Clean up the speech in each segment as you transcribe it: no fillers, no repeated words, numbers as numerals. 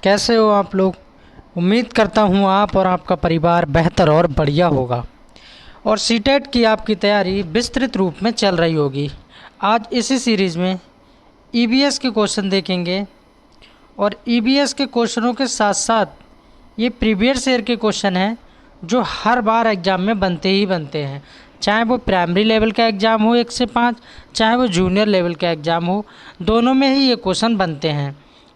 कैसे हो आप लोग। उम्मीद करता हूँ आप और आपका परिवार बेहतर और बढ़िया होगा और सीटेट की आपकी तैयारी विस्तृत रूप में चल रही होगी। आज इसी सीरीज़ में ईबीएस के क्वेश्चन देखेंगे और ईबीएस के क्वेश्चनों के साथ साथ ये प्रीवियस ईयर के क्वेश्चन हैं जो हर बार एग्ज़ाम में बनते ही बनते हैं, चाहे वो प्राइमरी लेवल का एग्ज़ाम हो 1 से 5, चाहे वो जूनियर लेवल का एग्ज़ाम हो, दोनों में ही ये क्वेश्चन बनते हैं।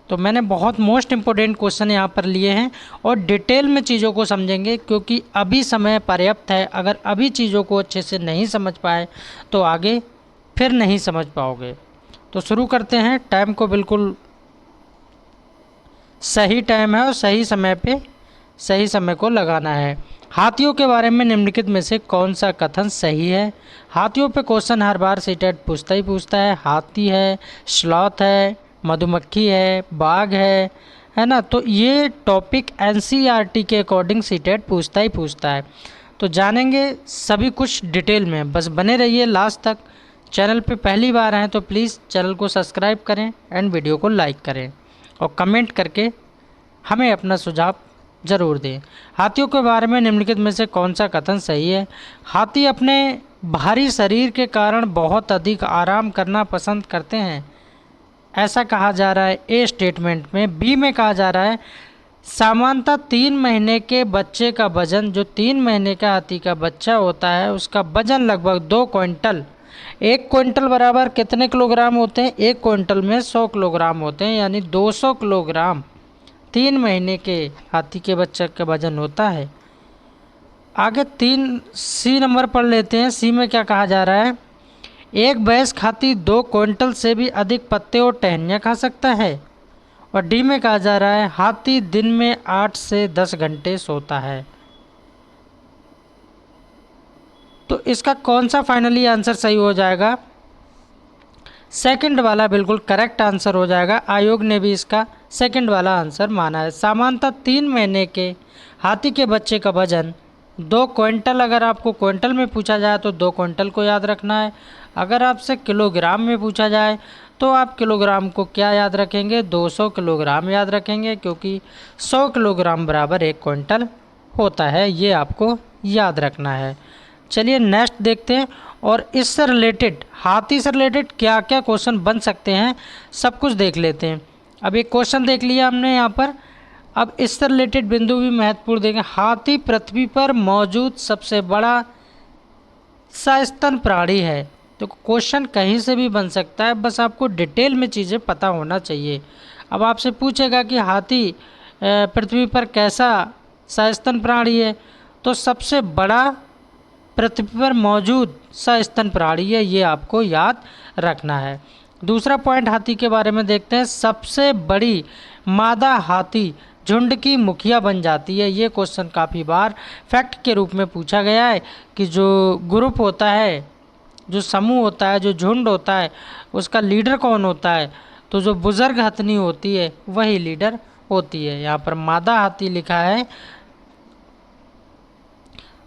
तो मैंने बहुत मोस्ट इम्पोर्टेंट क्वेश्चन यहाँ पर लिए हैं और डिटेल में चीज़ों को समझेंगे, क्योंकि अभी समय पर्याप्त है। अगर अभी चीज़ों को अच्छे से नहीं समझ पाए तो आगे फिर नहीं समझ पाओगे। तो शुरू करते हैं। टाइम को बिल्कुल सही टाइम है और सही समय पे सही समय को लगाना है। हाथियों के बारे में निम्नलिखित में से कौन सा कथन सही है। हाथियों पे क्वेश्चन हर बार सीटेट पूछता ही पूछता है। हाथी है, स्लॉथ है, मधुमक्खी है, बाघ है ना। तो ये टॉपिक एनसीईआरटी के अकॉर्डिंग सीटेट पूछता ही पूछता है। तो जानेंगे सभी कुछ डिटेल में, बस बने रहिए लास्ट तक। चैनल पे पहली बार आए तो प्लीज़ चैनल को सब्सक्राइब करें एंड वीडियो को लाइक करें और कमेंट करके हमें अपना सुझाव ज़रूर दें। हाथियों के बारे में निम्नलिखित में से कौन सा कथन सही है। हाथी अपने भारी शरीर के कारण बहुत अधिक आराम करना पसंद करते हैं, ऐसा कहा जा रहा है ए स्टेटमेंट में। बी में कहा जा रहा है सामान्यतः 3 महीने के बच्चे का वजन, जो 3 महीने का हाथी का बच्चा होता है उसका वजन लगभग 2 क्विंटल। 1 क्विंटल बराबर कितने किलोग्राम होते हैं? 1 क्विंटल में 100 किलोग्राम होते हैं, यानी 200 किलोग्राम 3 महीने के हाथी के बच्चे का वजन होता है। आगे 3 सी नंबर पढ़ लेते हैं। सी में क्या कहा जा रहा है? एक वयस्क हाथी 2 क्विंटल से भी अधिक पत्ते और टहनियाँ खा सकता है। और डी में कहा जा रहा है हाथी दिन में 8 से 10 घंटे सोता है। तो इसका कौन सा फाइनली आंसर सही हो जाएगा? सेकंड वाला बिल्कुल करेक्ट आंसर हो जाएगा। आयोग ने भी इसका सेकंड वाला आंसर माना है। सामान्यतः 3 महीने के हाथी के बच्चे का वजन 2 क्विंटल। अगर आपको क्विंटल में पूछा जाए तो 2 क्विंटल को याद रखना है। अगर आपसे किलोग्राम में पूछा जाए तो आप किलोग्राम को क्या याद रखेंगे? 200 किलोग्राम याद रखेंगे, क्योंकि 100 किलोग्राम बराबर 1 क्विंटल होता है। ये आपको याद रखना है। चलिए नेक्स्ट देखते हैं और इससे रिलेटेड, हाथी से रिलेटेड क्या क्या क्वेश्चन बन सकते हैं सब कुछ देख लेते हैं। अब एक क्वेश्चन देख लिया हमने यहाँ पर, अब इससे रिलेटेड बिंदु भी महत्वपूर्ण देखें। हाथी पृथ्वी पर मौजूद सबसे बड़ा सस्तन प्राणी है। तो क्वेश्चन कहीं से भी बन सकता है, बस आपको डिटेल में चीज़ें पता होना चाहिए। अब आपसे पूछेगा कि हाथी पृथ्वी पर कैसा सस्तन प्राणी है, तो सबसे बड़ा पृथ्वी पर मौजूद सस्तन प्राणी है, ये आपको याद रखना है। दूसरा पॉइंट हाथी के बारे में देखते हैं। सबसे बड़ी मादा हाथी झुंड की मुखिया बन जाती है। ये क्वेश्चन काफ़ी बार फैक्ट के रूप में पूछा गया है कि जो ग्रुप होता है, जो समूह होता है, जो झुंड होता है, उसका लीडर कौन होता है? तो जो बुजुर्ग हथनी होती है वही लीडर होती है। यहाँ पर मादा हाथी लिखा है।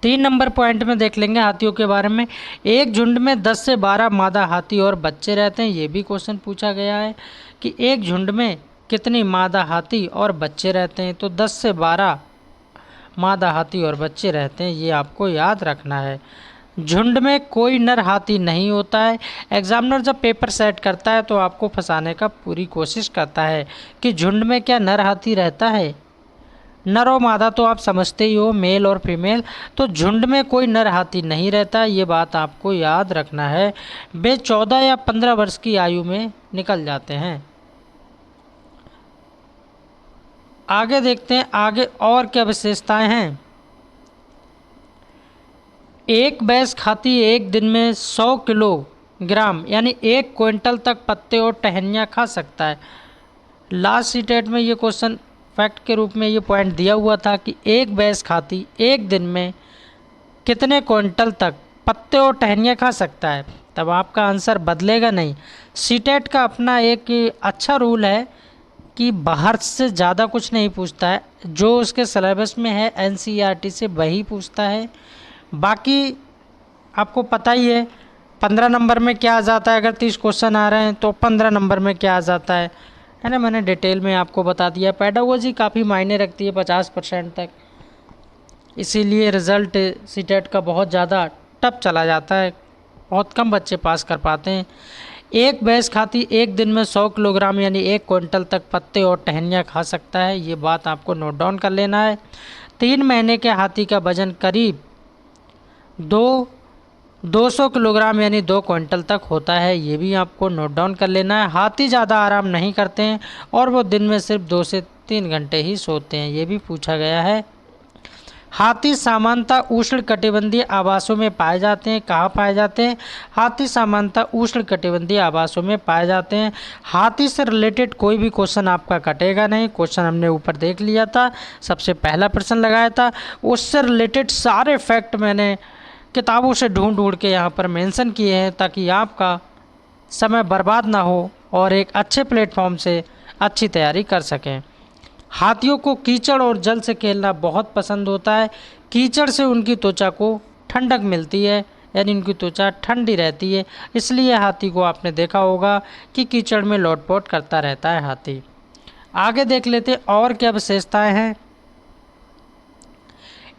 3 नंबर पॉइंट में देख लेंगे हाथियों के बारे में। एक झुंड में 10 से 12 मादा हाथी और बच्चे रहते हैं। ये भी क्वेश्चन पूछा गया है कि एक झुंड में कितनी मादा हाथी और बच्चे रहते हैं। तो 10 से 12 मादा हाथी और बच्चे रहते हैं, ये आपको याद रखना है। झुंड में कोई नर हाथी नहीं होता है। एग्जामिनर जब पेपर सेट करता है तो आपको फंसाने का पूरी कोशिश करता है कि झुंड में क्या नर हाथी रहता है। नर और मादा तो आप समझते ही हो, मेल और फीमेल। तो झुंड में कोई नर हाथी नहीं रहता, ये बात आपको याद रखना है। वे 14 या 15 वर्ष की आयु में निकल जाते हैं। आगे देखते हैं आगे और क्या विशेषताएं हैं। एक वयस्क हाथी एक दिन में 100 किलोग्राम यानी 1 क्विंटल तक पत्ते और टहनियाँ खा सकता है। लास्ट सीटेट में ये क्वेश्चन फैक्ट के रूप में ये पॉइंट दिया हुआ था कि एक वयस्क हाथी एक दिन में कितने क्विंटल तक पत्ते और टहनियाँ खा सकता है। तब आपका आंसर बदलेगा नहीं। सीटेट का अपना एक अच्छा रूल है कि बाहर से ज़्यादा कुछ नहीं पूछता है, जो उसके सिलेबस में है एनसीईआरटी से वही पूछता है। बाकी आपको पता ही है 15 नंबर में क्या आ जाता है। अगर 30 क्वेश्चन आ रहे हैं तो 15 नंबर में क्या आ जाता है है ना, मैंने डिटेल में आपको बता दिया। पेडागोजी काफ़ी मायने रखती है 50% तक, इसीलिए रिज़ल्ट सीटेट का बहुत ज़्यादा टफ चला जाता है, बहुत कम बच्चे पास कर पाते हैं। एक भैंस खाती एक दिन में 100 किलोग्राम यानी 1 क्विंटल तक पत्ते और टहनियाँ खा सकता है, ये बात आपको नोट डाउन कर लेना है। 3 महीने के हाथी का वजन करीब 200 किलोग्राम यानी 2 क्विंटल तक होता है, ये भी आपको नोट डाउन कर लेना है। हाथी ज़्यादा आराम नहीं करते हैं और वो दिन में सिर्फ 2 से 3 घंटे ही सोते हैं, ये भी पूछा गया है। हाथी सामान्यतः उष्णकटिबंधीय आवासों में पाए जाते हैं, कहाँ पाए जाते हैं? हाथी सामान्यतः उष्णकटिबंधीय आवासों में पाए जाते हैं। हाथी से रिलेटेड कोई भी क्वेश्चन आपका कटेगा नहीं, क्वेश्चन हमने ऊपर देख लिया था, सबसे पहला प्रश्न लगाया था, उससे रिलेटेड सारे फैक्ट मैंने किताबों से ढूंढ ढूंढ के यहाँ पर मेंशन किए हैं ताकि आपका समय बर्बाद ना हो और एक अच्छे प्लेटफॉर्म से अच्छी तैयारी कर सकें। हाथियों को कीचड़ और जल से खेलना बहुत पसंद होता है। कीचड़ से उनकी त्वचा को ठंडक मिलती है, यानी उनकी त्वचा ठंडी रहती है, इसलिए हाथी को आपने देखा होगा कि कीचड़ में लौटपोट करता रहता है हाथी। आगे देख लेते हैं और क्या विशेषताएं हैं।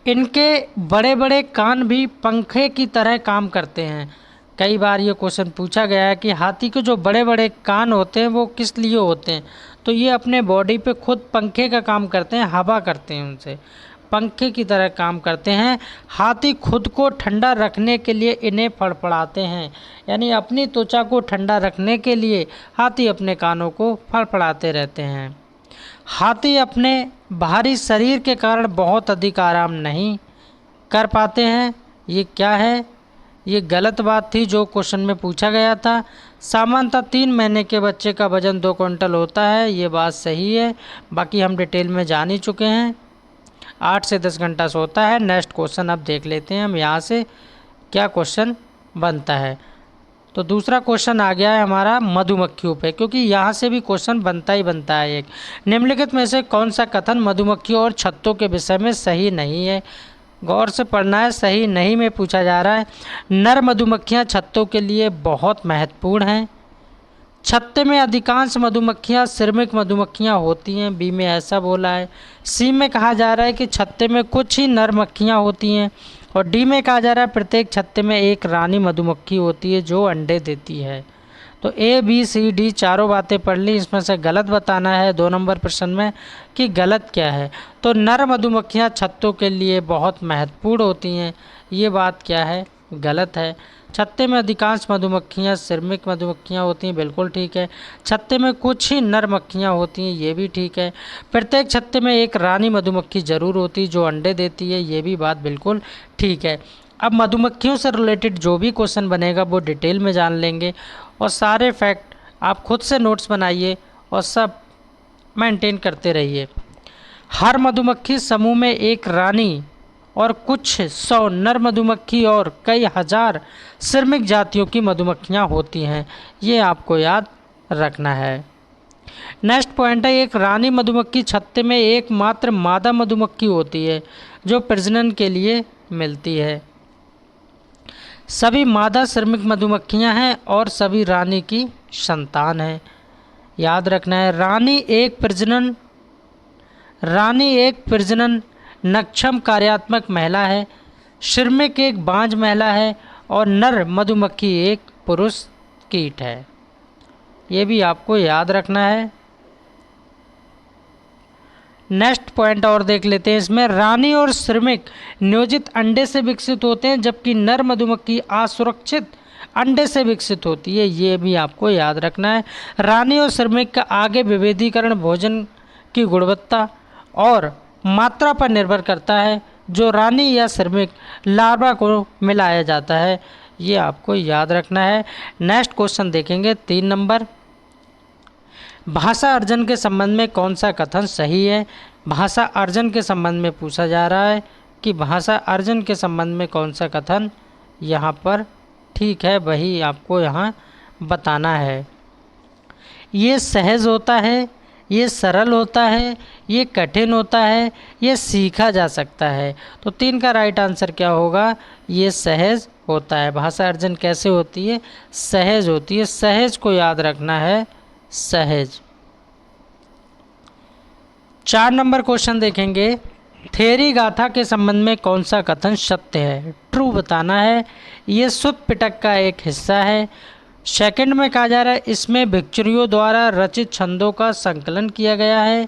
इनके बड़े बड़े कान भी पंखे की तरह काम करते हैं। कई बार ये क्वेश्चन पूछा गया है कि हाथी के जो बड़े बड़े कान होते हैं वो किस लिए होते हैं, तो ये अपने बॉडी पे खुद पंखे का काम करते हैं, हवा करते हैं, उनसे पंखे की तरह काम करते हैं। हाथी खुद को ठंडा रखने के लिए इन्हें फड़फड़ाते हैं, यानी अपनी त्वचा को ठंडा रखने के लिए हाथी अपने कानों को फड़फड़ाते रहते हैं। हाथी अपने भारी शरीर के कारण बहुत अधिक आराम नहीं कर पाते हैं, ये क्या है? ये गलत बात थी जो क्वेश्चन में पूछा गया था। सामान्यतः 3 महीने के बच्चे का वजन 2 क्विंटल होता है, ये बात सही है, बाकी हम डिटेल में जान ही चुके हैं। 8 से 10 घंटा सोता है। नेक्स्ट क्वेश्चन अब देख लेते हैं हम यहाँ से क्या क्वेश्चन बनता है। तो दूसरा क्वेश्चन आ गया है हमारा मधुमक्खियों पे, क्योंकि यहाँ से भी क्वेश्चन बनता ही बनता है एक। निम्नलिखित में से कौन सा कथन मधुमक्खियों और छत्तों के विषय में सही नहीं है? गौर से पढ़ना है, सही नहीं में पूछा जा रहा है। नर मधुमक्खियाँ छत्तों के लिए बहुत महत्वपूर्ण हैं। छत्ते में अधिकांश मधुमक्खियाँ श्रमिक मधुमक्खियाँ होती हैं, बी में ऐसा बोला है। सी में कहा जा रहा है कि छत्ते में कुछ ही नर मक्खियाँ होती हैं, और डी में कहा जा रहा है प्रत्येक छत्ते में एक रानी मधुमक्खी होती है जो अंडे देती है। तो ए बी सी डी चारों बातें पढ़ ली, इसमें से गलत बताना है 2 नंबर प्रश्न में कि गलत क्या है। तो नर मधुमक्खियाँ छत्तों के लिए बहुत महत्वपूर्ण होती हैं, ये बात क्या है? गलत है। छत्ते में अधिकांश मधुमक्खियाँ श्रमिक मधुमक्खियाँ होती हैं, बिल्कुल ठीक है। छत्ते में कुछ ही नर मक्खियाँ होती हैं, ये भी ठीक है। प्रत्येक छत्ते में एक रानी मधुमक्खी जरूर होती है जो अंडे देती है, ये भी बात बिल्कुल ठीक है। अब मधुमक्खियों से रिलेटेड जो भी क्वेश्चन बनेगा वो डिटेल में जान लेंगे, और सारे फैक्ट आप खुद से नोट्स बनाइए और सब मेंटेन करते रहिए। हर मधुमक्खी समूह में एक रानी और कुछ 100 नर मधुमक्खी और कई हजार श्रमिक जातियों की मधुमक्खियाँ होती हैं, ये आपको याद रखना है। नेक्स्ट पॉइंट है, एक रानी मधुमक्खी छत्ते में एकमात्र मादा मधुमक्खी होती है जो प्रजनन के लिए मिलती है। सभी मादा श्रमिक मधुमक्खियां हैं और सभी रानी की संतान हैं, याद रखना है। रानी एक प्रजनन नक्षम कार्यात्मक महिला है, श्रमिक एक बांझ महिला है, और नर मधुमक्खी एक पुरुष कीट है, ये भी आपको याद रखना है। नेक्स्ट पॉइंट और देख लेते हैं इसमें। रानी और श्रमिक नियोजित अंडे से विकसित होते हैं, जबकि नर मधुमक्खी असुरक्षित अंडे से विकसित होती है, ये भी आपको याद रखना है। रानी और श्रमिक का आगे विभेदीकरण भोजन की गुणवत्ता और मात्रा पर निर्भर करता है, जो रानी या श्रमिक लार्वा को मिलाया जाता है, ये आपको याद रखना है। नेक्स्ट क्वेश्चन देखेंगे 3 नंबर। भाषा अर्जन के संबंध में कौन सा कथन सही है? भाषा अर्जन के संबंध में पूछा जा रहा है कि भाषा अर्जन के संबंध में कौन सा कथन यहाँ पर ठीक है, वही आपको यहाँ बताना है। ये सहज होता है, ये सरल होता है, ये कठिन होता है, ये सीखा जा सकता है। तो 3 का राइट आंसर क्या होगा? ये सहज होता है। भाषा अर्जन कैसे होती है? सहज होती है। सहज को याद रखना है, सहज। 4 नंबर क्वेश्चन देखेंगे, थेरी गाथा के संबंध में कौन सा कथन सत्य है? ट्रू बताना है। ये सुत पिटक का एक हिस्सा है। सेकंड में कहा जा रहा है इसमें भिक्षुरियों द्वारा रचित छंदों का संकलन किया गया है।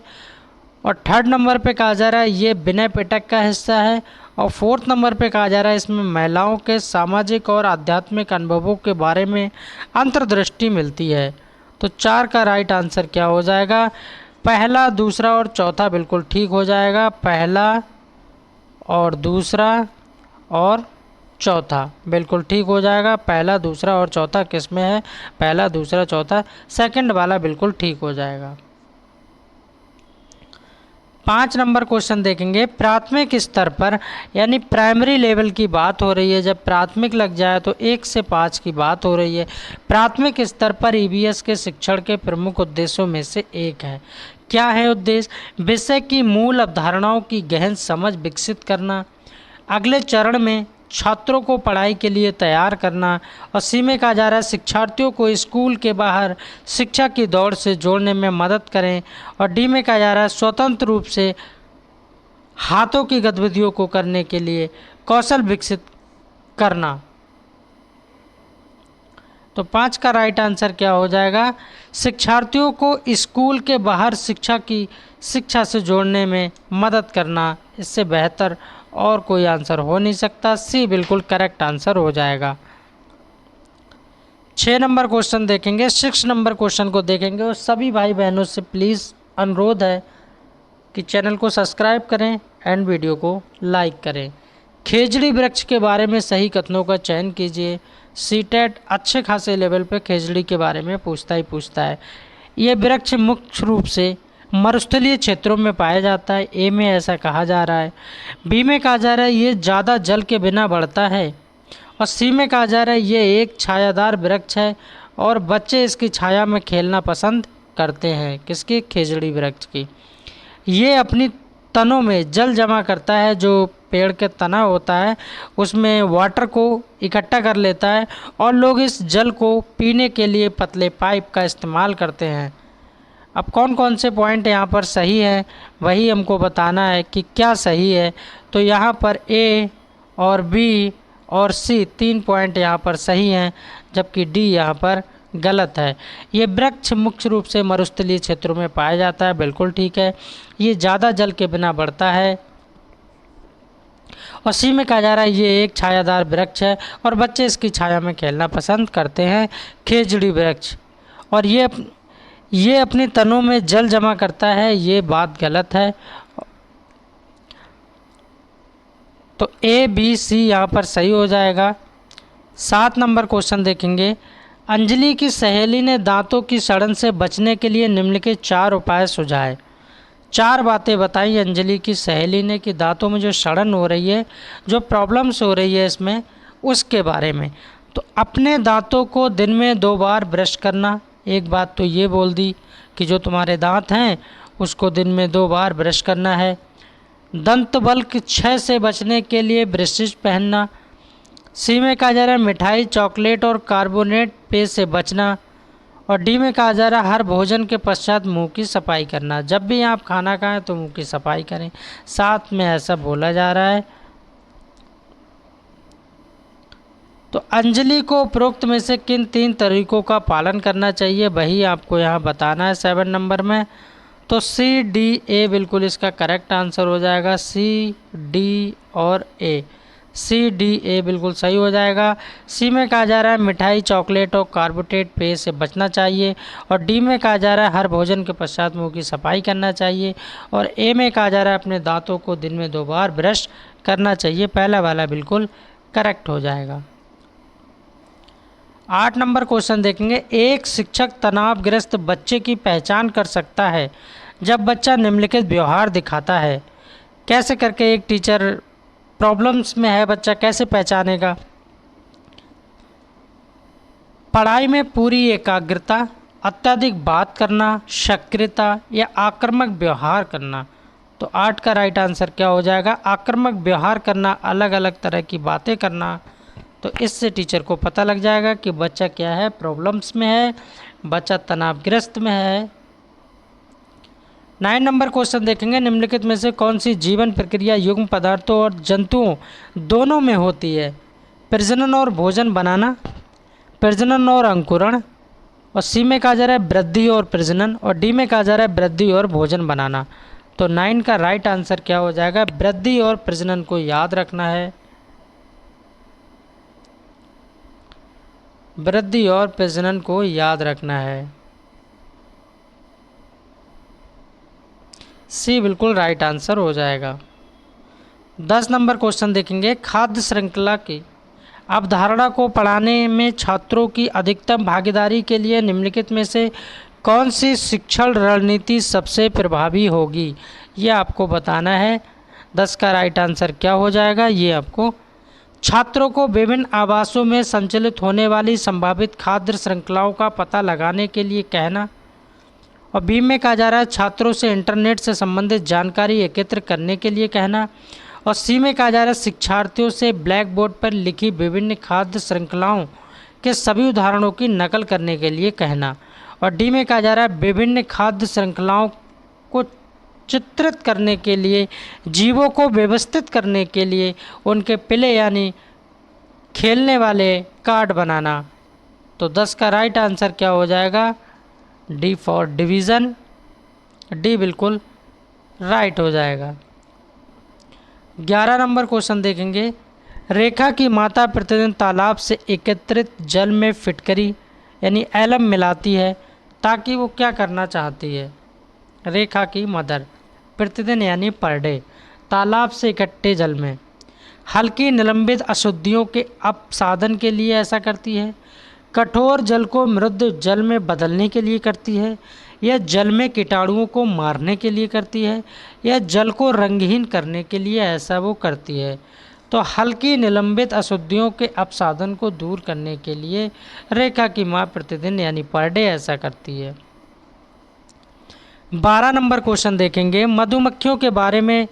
और थर्ड नंबर पे कहा जा रहा है ये विनय पिटक का हिस्सा है। और फोर्थ नंबर पे कहा जा रहा है इसमें महिलाओं के सामाजिक और आध्यात्मिक अनुभवों के बारे में अंतर्दृष्टि मिलती है। तो 4 का राइट आंसर क्या हो जाएगा? पहला, दूसरा और चौथा बिल्कुल ठीक हो जाएगा। पहला और दूसरा और चौथा बिल्कुल ठीक हो जाएगा। पहला, दूसरा और चौथा किस में है? पहला, दूसरा, चौथा, सेकंड वाला बिल्कुल ठीक हो जाएगा। 5 नंबर क्वेश्चन देखेंगे, प्राथमिक स्तर पर यानी प्राइमरी लेवल की बात हो रही है। जब प्राथमिक लग जाए तो 1 से 5 की बात हो रही है। प्राथमिक स्तर पर ईवीएस के शिक्षण के प्रमुख उद्देश्यों में से एक है। क्या है उद्देश्य? विषय की मूल अवधारणाओं की गहन समझ विकसित करना, अगले चरण में छात्रों को पढ़ाई के लिए तैयार करना। और सी में कहा जा रहा है शिक्षार्थियों को स्कूल के बाहर शिक्षा की दौड़ से जोड़ने में मदद करें। और डी में कहा जा रहा है स्वतंत्र रूप से हाथों की गतिविधियों को करने के लिए कौशल विकसित करना। तो 5 का राइट आंसर क्या हो जाएगा? शिक्षार्थियों को स्कूल के बाहर शिक्षा से जोड़ने में मदद करना। इससे बेहतर और कोई आंसर हो नहीं सकता। सी बिल्कुल करेक्ट आंसर हो जाएगा। 6 नंबर क्वेश्चन देखेंगे। 6 नंबर क्वेश्चन को देखेंगे और सभी भाई बहनों से प्लीज़ अनुरोध है कि चैनल को सब्सक्राइब करें एंड वीडियो को लाइक करें। खेजड़ी वृक्ष के बारे में सही कथनों का चयन कीजिए। सीटेट अच्छे खासे लेवल पे खेजड़ी के बारे में पूछता है। ये वृक्ष मुख्य रूप से मरुस्थलीय क्षेत्रों में पाया जाता है। ए में ऐसा कहा जा रहा है। बी में कहा जा रहा है ये ज़्यादा जल के बिना बढ़ता है। और सी में कहा जा रहा है ये एक छायादार वृक्ष है और बच्चे इसकी छाया में खेलना पसंद करते हैं। किसकी? खेजड़ी वृक्ष की। ये अपनी तनों में जल जमा करता है। जो पेड़ के तना होता है उसमें वाटर को इकट्ठा कर लेता है और लोग इस जल को पीने के लिए पतले पाइप का इस्तेमाल करते हैं। अब कौन कौन से पॉइंट यहाँ पर सही है वही हमको बताना है कि क्या सही है। तो यहाँ पर ए और बी और सी 3 पॉइंट यहाँ पर सही हैं, जबकि डी यहाँ पर गलत है। ये वृक्ष मुख्य रूप से मरुस्थलीय क्षेत्रों में पाया जाता है, बिल्कुल ठीक है। ये ज़्यादा जल के बिना बढ़ता है। और सी में कहा जा रहा है ये एक छायादार वृक्ष है और बच्चे इसकी छाया में खेलना पसंद करते हैं। खेजड़ी वृक्ष। और ये अपने तनों में जल जमा करता है, ये बात गलत है। तो ए बी सी यहाँ पर सही हो जाएगा। 7 नंबर क्वेश्चन देखेंगे। अंजलि की सहेली ने दांतों की सड़न से बचने के लिए निम्नलिखित 4 उपाय सुझाए। 4 बातें बताई अंजलि की सहेली ने कि दांतों में जो सड़न हो रही है, जो प्रॉब्लम्स हो रही है इसमें, उसके बारे में। तो अपने दांतों को दिन में 2 बार ब्रश करना। एक बात तो ये बोल दी कि जो तुम्हारे दांत हैं उसको दिन में 2 बार ब्रश करना है। दंत बल्क क्षय से बचने के लिए ब्रशेस पहनना। सी में कहा जा रहा है मिठाई, चॉकलेट और कार्बोनेट पेय से बचना। और डी में कहा जा रहा है हर भोजन के पश्चात मुंह की सफाई करना। जब भी आप खाना खाएं तो मुंह की सफाई करें। 7 में ऐसा बोला जा रहा है। तो अंजलि को उपरोक्त में से किन 3 तरीकों का पालन करना चाहिए वही आपको यहाँ बताना है 7 नंबर में। तो सी डी ए बिल्कुल इसका करेक्ट आंसर हो जाएगा। सी डी और ए, सी डी ए बिल्कुल सही हो जाएगा। सी में कहा जा रहा है मिठाई, चॉकलेट और कार्बोनेट पेय से बचना चाहिए। और डी में कहा जा रहा है हर भोजन के पश्चात मुंह की सफाई करना चाहिए। और ए में कहा जा रहा है अपने दांतों को दिन में 2 बार ब्रश करना चाहिए। पहला वाला बिल्कुल करेक्ट हो जाएगा। 8 नंबर क्वेश्चन देखेंगे। एक शिक्षक तनावग्रस्त बच्चे की पहचान कर सकता है जब बच्चा निम्नलिखित व्यवहार दिखाता है। कैसे करके एक टीचर प्रॉब्लम्स में है, बच्चा कैसे पहचानेगा? पढ़ाई में पूरी एकाग्रता, अत्यधिक बात करना, सक्रियता या आक्रामक व्यवहार करना। तो 8 का राइट आंसर क्या हो जाएगा? आक्रामक व्यवहार करना, अलग अलग तरह की बातें करना। तो इससे टीचर को पता लग जाएगा कि बच्चा क्या है, प्रॉब्लम्स में है, बच्चा तनावग्रस्त में है। 9 नंबर क्वेश्चन देखेंगे, निम्नलिखित में से कौन सी जीवन प्रक्रिया युग्म पदार्थों और जंतुओं दोनों में होती है? प्रजनन और भोजन बनाना, प्रजनन और अंकुरण, और सी में कहा जा रहा है वृद्धि और प्रजनन, और डी में कहा जा रहा है वृद्धि और भोजन बनाना। तो 9 का राइट आंसर क्या हो जाएगा? वृद्धि और प्रजनन को याद रखना है। वृद्धि और प्रजनन को याद रखना है। सी बिल्कुल राइट आंसर हो जाएगा। 10 नंबर क्वेश्चन देखेंगे, खाद्य श्रृंखला की अवधारणा को पढ़ाने में छात्रों की अधिकतम भागीदारी के लिए निम्नलिखित में से कौन सी शिक्षण रणनीति सबसे प्रभावी होगी? ये आपको बताना है। 10 का राइट आंसर क्या हो जाएगा? ये आपको छात्रों को विभिन्न आवासों में संचालित होने वाली संभावित खाद्य श्रृंखलाओं का पता लगाने के लिए कहना, और बी में कहा जा रहा है छात्रों से इंटरनेट से संबंधित जानकारी एकत्र करने के लिए कहना, और सी में कहा जा रहा है शिक्षार्थियों से ब्लैक बोर्ड पर लिखी विभिन्न खाद्य श्रृंखलाओं के सभी उदाहरणों की नकल करने के लिए कहना, और डी में कहा जा रहा है विभिन्न खाद्य श्रृंखलाओं को चित्रित करने के लिए, जीवों को व्यवस्थित करने के लिए उनके प्ले यानी खेलने वाले कार्ड बनाना। तो 10 का राइट आंसर क्या हो जाएगा? D for division. डी बिल्कुल राइट हो जाएगा। 11 नंबर क्वेश्चन देखेंगे, रेखा की माता प्रतिदिन तालाब से एकत्रित जल में फिटकरी यानी एलम मिलाती है ताकि वो क्या करना चाहती है? रेखा की मदर प्रतिदिन यानी पर डे तालाब से इकट्ठे जल में हल्की निलंबित अशुद्धियों के अपसाधन के लिए ऐसा करती है, कठोर जल को मृदु जल में बदलने के लिए करती है, यह जल में कीटाणुओं को मारने के लिए करती है, यह जल को रंगहीन करने के लिए ऐसा वो करती है। तो हल्की निलंबित अशुद्धियों के अपसाधन को दूर करने के लिए रेखा की माँ प्रतिदिन यानी पर डे ऐसा करती है। 12 नंबर क्वेश्चन देखेंगे, मधुमक्खियों के बारे में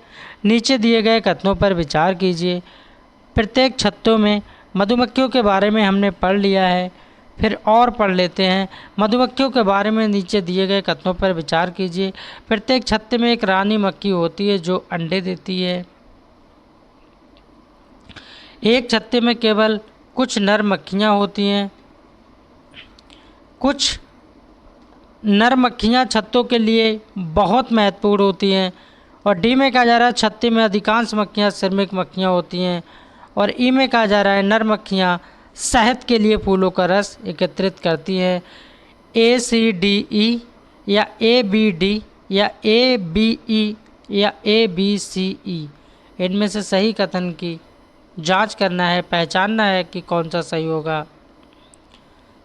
नीचे दिए गए कथनों पर विचार कीजिए। प्रत्येक छत्तों में मधुमक्खियों के बारे में हमने पढ़ लिया है, फिर और पढ़ लेते हैं। मधुमक्खियों के बारे में नीचे दिए गए कथनों पर विचार कीजिए। प्रत्येक छत्ते में एक रानी मक्खी होती है जो अंडे देती है। एक छत्ते में केवल कुछ नर मक्खियाँ होती हैं। कुछ नर मक्खियाँ छत्तों के लिए बहुत महत्वपूर्ण होती हैं। और डी में कहा जा रहा है छत्ते में अधिकांश मक्खियाँ श्रमिक मक्खियाँ होती हैं। और ई में कहा जा रहा है नर मक्खियाँ शहद के लिए फूलों का रस एकत्रित करती हैं। ए सी डी ई या ए बी डी या ए बी ई या ए बी सी ई, इनमें से सही कथन की जांच करना है, पहचानना है कि कौन सा सही होगा।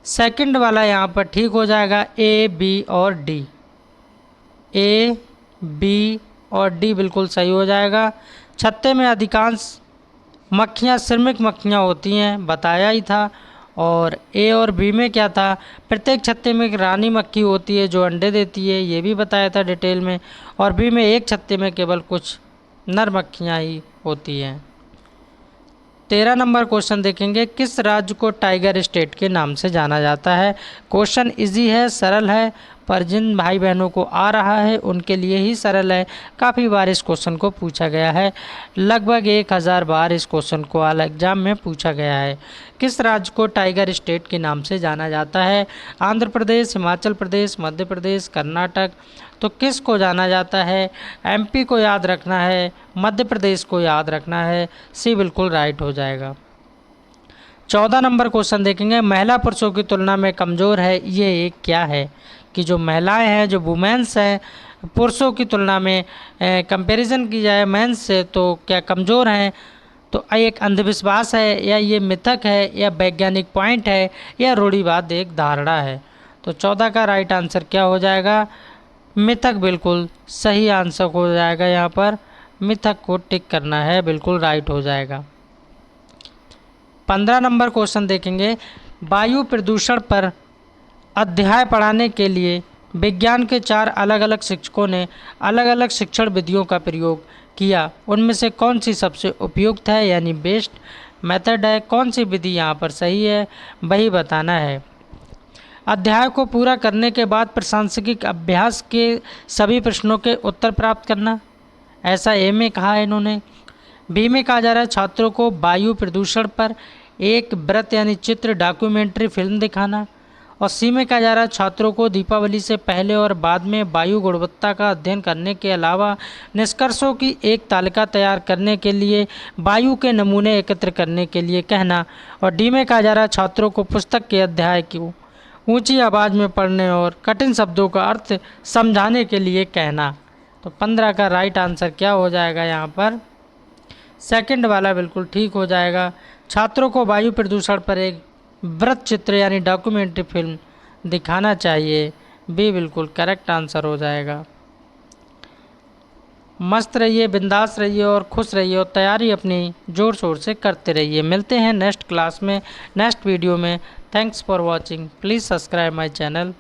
सेकंड वाला यहाँ पर ठीक हो जाएगा, ए बी और डी। ए बी और डी बिल्कुल सही हो जाएगा। छत्ते में अधिकांश मक्खियाँ श्रमिक मक्खियाँ होती हैं, बताया ही था। और ए और बी में क्या था? प्रत्येक छत्ते में एक रानी मक्खी होती है जो अंडे देती है, ये भी बताया था डिटेल में। और बी में एक छत्ते में केवल कुछ नर मक्खियाँ ही होती हैं। 13 नंबर क्वेश्चन देखेंगे, किस राज्य को टाइगर स्टेट के नाम से जाना जाता है? क्वेश्चन इजी है, सरल है, पर जिन भाई बहनों को आ रहा है उनके लिए ही सरल है। काफ़ी बार इस क्वेश्चन को पूछा गया है, लगभग 1000 बार इस क्वेश्चन को ऑल एग्जाम में पूछा गया है। किस राज्य को टाइगर स्टेट के नाम से जाना जाता है? आंध्र प्रदेश, हिमाचल प्रदेश, मध्य प्रदेश, कर्नाटक। तो किस को जाना जाता है? एमपी को याद रखना है, मध्य प्रदेश को याद रखना है। सी बिल्कुल राइट हो जाएगा। 14 नंबर क्वेश्चन देखेंगे, महिला पुरुषों की तुलना में कमज़ोर है, ये एक क्या है? कि जो महिलाएं हैं, जो वुमेन्स हैं, पुरुषों की तुलना में कंपैरिजन की जाए मेंस से तो क्या कमज़ोर हैं? तो एक अंधविश्वास है, या ये मिथक है, या वैज्ञानिक पॉइंट है, या रूढ़िवाद एक धारणा है। तो 14 का राइट आंसर क्या हो जाएगा? मिथक बिल्कुल सही आंसर हो जाएगा। यहाँ पर मिथक को टिक करना है, बिल्कुल राइट हो जाएगा। 15 नंबर क्वेश्चन देखेंगे, वायु प्रदूषण पर अध्याय पढ़ाने के लिए विज्ञान के 4 अलग अलग शिक्षकों ने अलग अलग शिक्षण विधियों का प्रयोग किया, उनमें से कौन सी सबसे उपयुक्त है यानी बेस्ट मेथड है? कौन सी विधि यहाँ पर सही है वही बताना है। अध्याय को पूरा करने के बाद प्रासंगिक अभ्यास के सभी प्रश्नों के उत्तर प्राप्त करना, ऐसा ए में कहा है इन्होंने। बी में कहा जा रहा है छात्रों को वायु प्रदूषण पर एक वृत्त यानी चित्र डॉक्यूमेंट्री फिल्म दिखाना। और सी में कहा जा रहा है छात्रों को दीपावली से पहले और बाद में वायु गुणवत्ता का अध्ययन करने के अलावा निष्कर्षों की एक तालिका तैयार करने के लिए वायु के नमूने एकत्र करने के लिए कहना। और डी में कहा जा रहा है छात्रों को पुस्तक के अध्याय को ऊंची आवाज़ में पढ़ने और कठिन शब्दों का अर्थ समझाने के लिए कहना। तो 15 का राइट आंसर क्या हो जाएगा यहाँ पर? सेकंड वाला बिल्कुल ठीक हो जाएगा। छात्रों को वायु प्रदूषण पर एक वृत्त चित्र यानी डॉक्यूमेंट्री फिल्म दिखाना चाहिए। बी बिल्कुल करेक्ट आंसर हो जाएगा। मस्त रहिए, बिंदास रहिए और खुश रहिए और तैयारी अपनी ज़ोर शोर से करते रहिए। मिलते हैं नेक्स्ट क्लास में, नेक्स्ट वीडियो में। Thanks for watching. Please subscribe my channel.